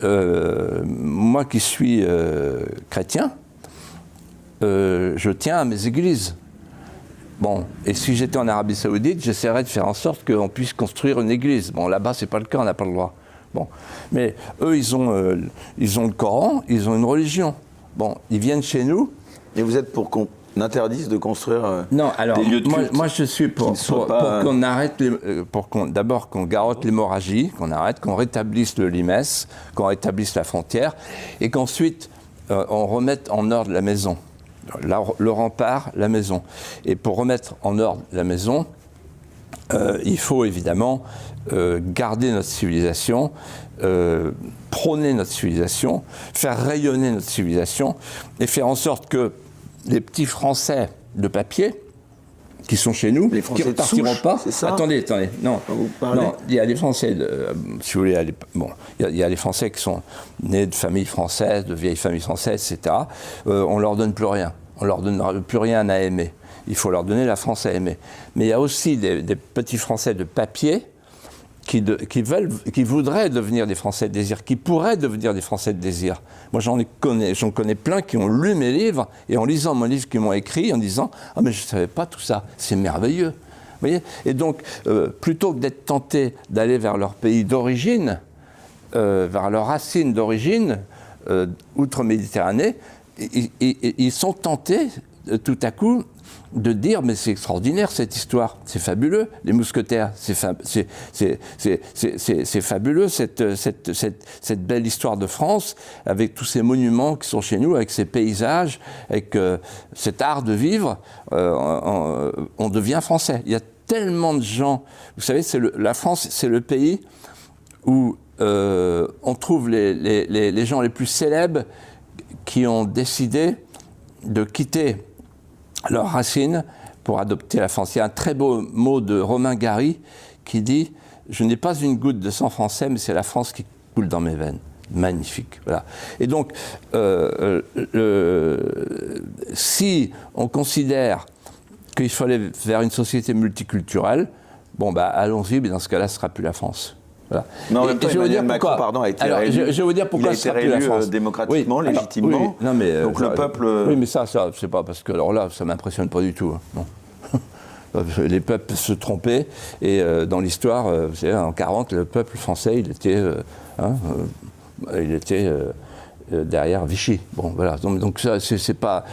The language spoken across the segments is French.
moi qui suis chrétien, je tiens à mes églises. Bon, et si j'étais en Arabie Saoudite, j'essaierais de faire en sorte qu'on puisse construire une église. Bon, là-bas, c'est pas le cas, on n'a pas le droit. Bon, mais eux, ils ont le Coran, ils ont une religion. Bon, ils viennent chez nous. Et vous êtes pour qu'on interdise de construire non, alors, des lieux de culte? Moi, je suis pour qu'on arrête, d'abord qu'on garotte l'hémorragie, qu'on arrête, qu'on rétablisse le limès, qu'on rétablisse la frontière, et qu'ensuite, on remette en ordre la maison. Le rempart, la maison. Et pour remettre en ordre la maison, il faut évidemment garder notre civilisation, prôner notre civilisation, faire rayonner notre civilisation et faire en sorte que les petits Français de papier qui sont chez nous, qui ne repartiront pas. Attendez, non, il y a des Français, si vous voulez, il y a les Français qui sont nés de familles françaises, de vieilles familles françaises, etc. On ne leur donne plus rien. On ne leur donne plus rien à aimer. Il faut leur donner la France à aimer. Mais il y a aussi des petits Français de papier qui voudraient devenir des Français de désir, qui pourraient devenir des Français de désir. Moi, j'en connais plein qui ont lu mes livres, et en lisant mon livre qu'ils m'ont écrit, en disant « Ah, mais je ne savais pas tout ça, c'est merveilleux ». Vous voyez ? Et donc, plutôt que d'être tentés d'aller vers leur pays d'origine, vers leurs racines d'origine, outre-Méditerranée, ils sont tentés, tout à coup, de dire, mais c'est extraordinaire cette histoire, c'est fabuleux, les mousquetaires, c'est fabuleux cette belle histoire de France, avec tous ces monuments qui sont chez nous, avec ces paysages, avec cet art de vivre, on devient français. Il y a tellement de gens, vous savez, la France, c'est le pays où on trouve les gens les plus célèbres qui ont décidé de quitter leurs racines pour adopter la France. Il y a un très beau mot de Romain Gary qui dit « Je n'ai pas une goutte de sang français, mais c'est la France qui coule dans mes veines ». Magnifique. Voilà. Et donc, si on considère qu'il faut aller vers une société multiculturelle, bon, bah, allons-y, mais dans ce cas-là, ce ne sera plus la France. Voilà. Mais en même temps, Emmanuel Macron, a été réélu. Je vais vous dire pourquoi il a été réélu démocratiquement, légitimement. Oui, non, mais, donc le peuple... Oui, mais ça c'est pas parce que... Alors là, ça ne m'impressionne pas du tout. Hein, non. Les peuples se trompaient. Et dans l'histoire, vous savez, en 1940, le peuple français, il était derrière Vichy. Bon, voilà. Donc ça, c'est pas...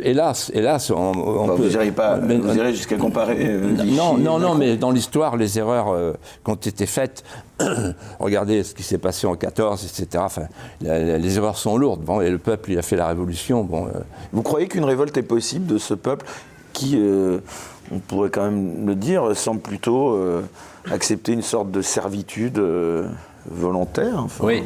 Hélas, on peut... Vous irez jusqu'à comparer Vichy Non, mais dans l'histoire, les erreurs qui ont été faites, regardez ce qui s'est passé en 1914, etc. Enfin, les erreurs sont lourdes. Bon, et le peuple, il a fait la révolution. Bon, Vous croyez qu'une révolte est possible de ce peuple qui, on pourrait quand même le dire, semble plutôt accepter une sorte de servitude volontaire, enfin. Oui.